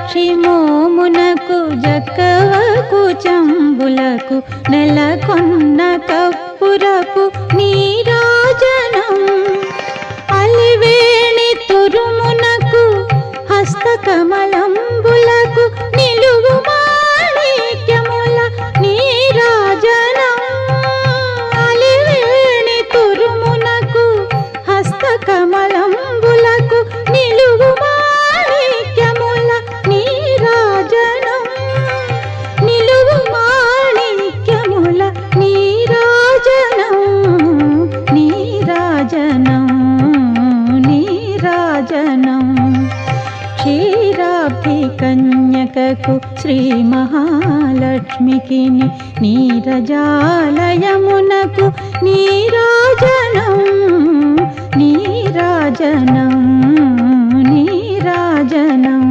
మీనాక్షి మోమునకు జక్కవకు చంబులకు నెలకొన్న కప్పురపు నీరాజనం అలివేణి తురుమునకు హస్తకమలంబులకు నిలువు మాణిక్యముల నీరాజనం అలివేణి తురుమునకు హస్తకమలంబులకు నిలువు మాణిక్యముల నీరాజనం నిలువు మాణిక్యముల నీరాజనం నీరాజనం నీరాజనం క్షీరాబ్ధి కన్యకకు శ్రీ మహాలక్ష్మికి నీరజాలయమునకు నీరాజనం నీరాజనం నీరాజనం